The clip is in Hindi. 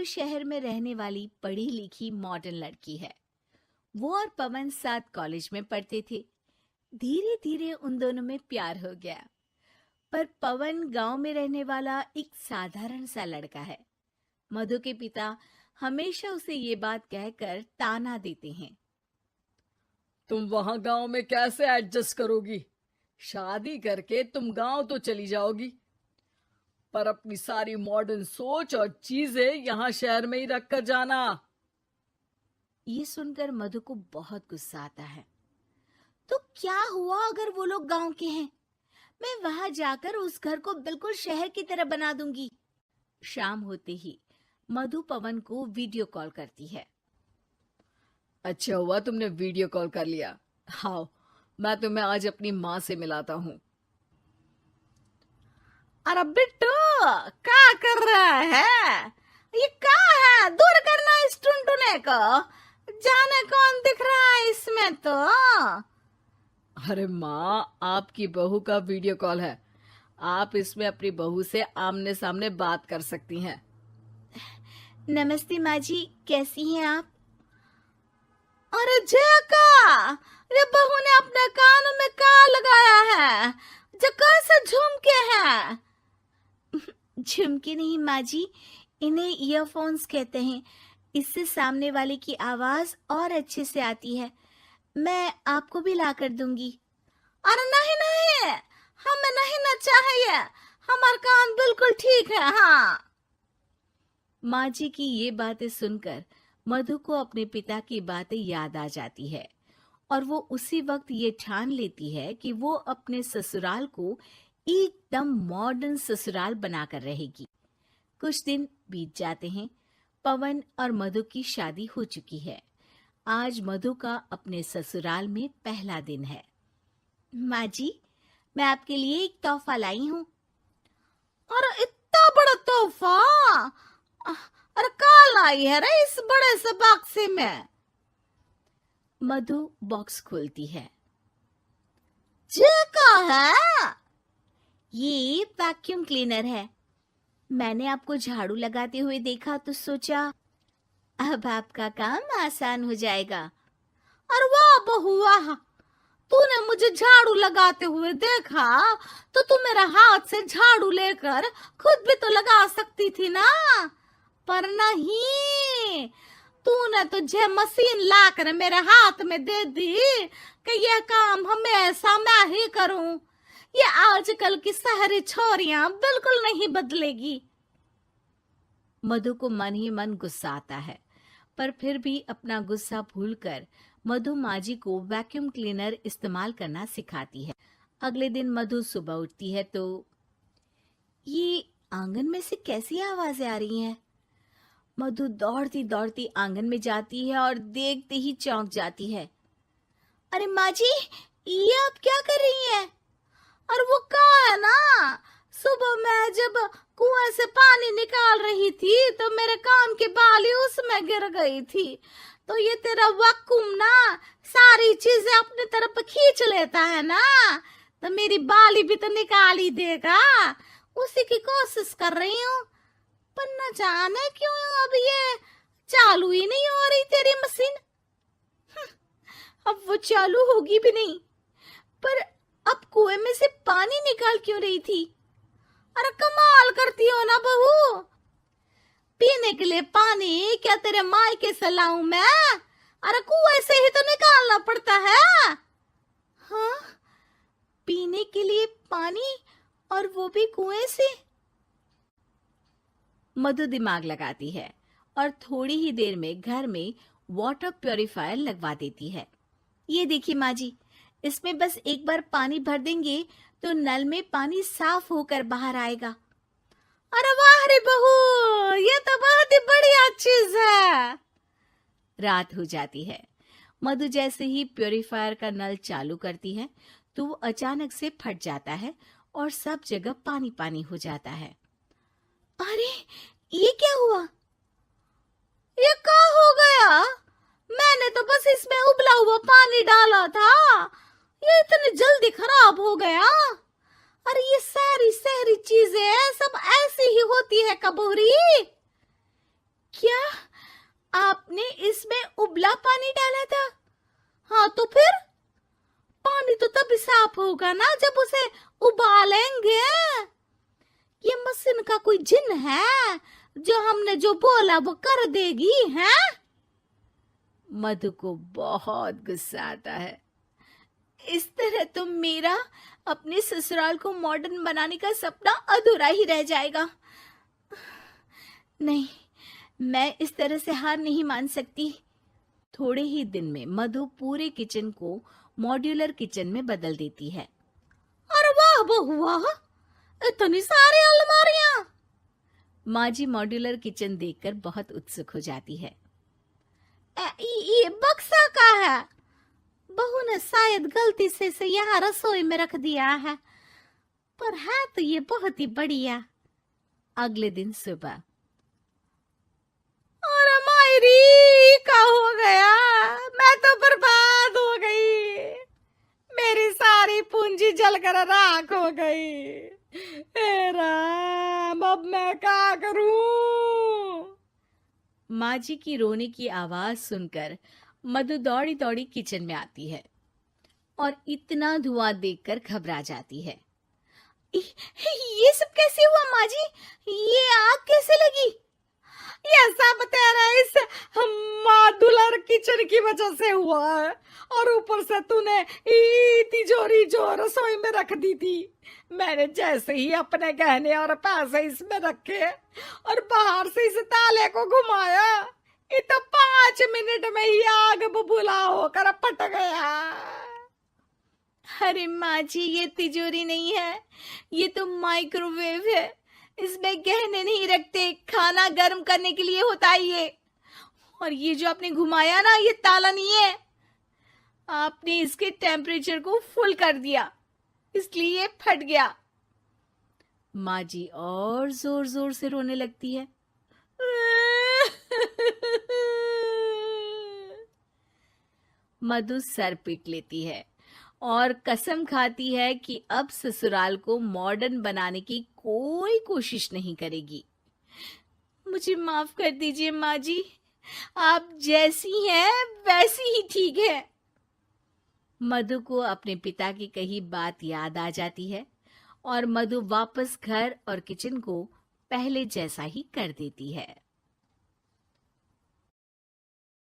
शहर में रहने वाली पढ़ी लिखी मॉडर्न लड़की है। वो और पवन साथ कॉलेज में पढ़ते थे। धीरे धीरे उन दोनों में प्यार हो गया। पर पवन गांव में रहने वाला एक साधारण सा लड़का है। मधु के पिता हमेशा उसे ये बात कहकर ताना देते हैं। तुम वहां गांव में कैसे एडजस्ट करोगी? शादी करके तुम गांव तो चली जाओगी, पर अपनी सारी मॉडर्न सोच और चीजें यहाँ शहर में ही रख कर जाना। ये सुनकर मधु को बहुत गुस्सा आता है। तो क्या हुआ अगर वो लोग गांव के हैं? मैं वहां जाकर उस घर को बिल्कुल शहर की तरह बना दूंगी। शाम होते ही मधु पवन को वीडियो कॉल करती है। अच्छा हुआ तुमने वीडियो कॉल कर लिया। हाँ, मैं तुम्हें आज अपनी माँ से मिलाता हूँ। अरे बिट्टू, क्या कर रहा है? ये क्या है? दूर करना इस टुनटुने को। जाने कौन दिख रहा है इसमें तो। अरे माँ, आपकी बहू का वीडियो कॉल है। आप इसमें अपनी बहू से आमने सामने बात कर सकती हैं। नमस्ते माँ जी, कैसी हैं आप? अरे जका, ये बहू ने अपने कानों में क्या लगाया है? जका से झुमके हैं। झुमके नहीं माँ जी, इन्हें ईयरफोन्स कहते हैं। इससे सामने वाले की आवाज और अच्छे से आती है। मैं आपको भी ला कर दूंगी। अरे नहीं नहीं, हमें नहीं ना चाहिए। हमारा कान बिल्कुल ठीक है। हाँ। माँ जी की ये बातें सुनकर मधु को अपने पिता की बातें याद आ जाती है और वो उसी वक्त ये ठान लेती है कि वो अपने ससुराल को एकदम मॉडर्न ससुराल बनाकर रहेगी। कुछ दिन बीत जाते हैं। पवन और मधु की शादी हो चुकी है। आज मधु का अपने ससुराल में पहला दिन है। माँ जी, मैं आपके लिए एक तोहफा लाई हूँ। अरे इतना बड़ा तोहफा! अरे क्या लाई है रे इस बड़े से बक्से में? मधु बॉक्स खोलती है। ये क्या है? ये वैक्यूम क्लीनर है। मैंने आपको झाड़ू लगाते हुए देखा तो सोचा अब आपका काम आसान हो जाएगा। अरे वाह बहू वाह, तूने मुझे झाड़ू लगाते हुए देखा तो तू मेरा हाथ से झाड़ू लेकर खुद भी तो लगा सकती थी ना। पर नहीं, तूने तुझे मशीन लाकर मेरे हाथ में दे दी कि यह काम हमेशा मैं ही करूं। ये आजकल की शहरी छोरियां बिल्कुल नहीं बदलेगी। मधु को मन ही मन गुस्सा आता है, पर फिर भी अपना गुस्सा भूलकर मधु माँ जी को वैक्यूम क्लीनर इस्तेमाल करना सिखाती है। अगले दिन मधु सुबह उठती है तो ये आंगन में से कैसी आवाजें आ रही हैं? मधु दौड़ती दौड़ती आंगन में जाती है और देखते ही चौंक जाती है। अरे माँ जी, ये आप क्या कर रही हैं? और वो क्या है ना, सुबह मैं जब कुएं से पानी निकाल रही थी तो मेरे कान की बाली उसमें गिर गई थी। तो ये तेरा वैक्यूम ना सारी चीजें अपनी तरफ खींच लेता है ना, तो मेरी बाली भी तो निकाल ही देगा। उसी की कोशिश कर रही हूँ, पर न जाने क्यों अब ये चालू ही नहीं हो रही तेरी मशीन। अब वो चालू होगी भी नहीं। पर अब कुएं में से पानी निकाल क्यों रही थी? अरे कमाल करती हो ना बहू। पीने के लिए पानी क्या तेरे मायके से लाऊं मैं? अरे कुएं से ही तो निकालना पड़ता है। हाँ, पीने के लिए पानी, और वो भी कुएं से। मधु दिमाग लगाती है और थोड़ी ही देर में घर में वाटर प्यूरिफायर लगवा देती है। ये देखिए माँ जी, इसमें बस एक बार पानी भर देंगे तो नल में पानी साफ होकर बाहर आएगा। अरे वाह रे बहू, ये तो बहुत ही बढ़िया चीज है। रात हो जाती है। मधु जैसे ही प्यूरिफायर का नल चालू करती है तो वो अचानक से फट जाता है और सब जगह पानी पानी हो जाता है। अरे ये क्या हुआ? ये क्या हो गया? मैंने तो बस इसमें उबला हुआ पानी डाला था, ये इतनी जल्दी खराब हो गया। अरे ये सारी शहरी चीजें सब ऐसी ही होती है कबूरी। आपने इसमें उबला पानी डाला था। हाँ तो फिर पानी तो तभी साफ होगा ना जब उसे उबालेंगे। ये मशीन का कोई जिन है जो हमने जो बोला वो कर देगी है? मधु को बहुत गुस्सा आता है। इस तरह तो मेरा अपने ससुराल को मॉडर्न बनाने का सपना अधूरा ही रह जाएगा। नहीं, मैं इस तरह से हार नहीं मान सकती। थोड़े ही दिन में मधु पूरे किचन को मॉड्यूलर किचन में बदल देती है। अरे वाह बहुआ, इतनी सारी अलमारियां! माँ जी मॉड्यूलर किचन देखकर बहुत उत्सुक हो जाती है। ये बक्सा का है। बहू ने शायद गलती से इसे यहाँ रसोई में रख दिया है, पर है तो ये बहुत ही बढ़िया। अगले दिन सुबह। अरे मायरी, क्या हो गया? मैं तो बर्बाद हो गई। मेरी सारी पूंजी जलकर राख हो गई। हे राम, अब मैं क्या करूं? माँ जी की रोने की आवाज सुनकर मधु दौड़ी दौड़ी किचन में आती है और इतना धुआं देखकर घबरा जाती है। ये सब कैसे हुआ माँ जी? ये आग कैसे लगी? ये सब तेरा इस मॉड्यूलर किचन की वजह से हुआ है, और ऊपर से तूने तिजोरी जो रसोई में रख दी थी, मैंने जैसे ही अपने गहने और पैसे इसमें रखे और बाहर से इस ताले को घुमाया, ये तो 5 मिनट में ही आग बबूला होकर फट गया। अरे माँ जी, ये तिजोरी नहीं है, ये तो माइक्रोवेव है। इसमें गहने नहीं रखते, खाना गर्म करने के लिए होता है ये। और ये जो आपने घुमाया ना, ये ताला नहीं है, आपने इसके टेम्परेचर को फुल कर दिया, इसलिए ये फट गया। माँ जी और जोर जोर से रोने लगती है। मधु सर पीट लेती है और कसम खाती है कि अब ससुराल को मॉडर्न बनाने की कोई कोशिश नहीं करेगी। मुझे माफ कर दीजिए माँ जी, आप जैसी हैं वैसी ही ठीक है। मधु को अपने पिता की कही बात याद आ जाती है और मधु वापस घर और किचन को पहले जैसा ही कर देती है।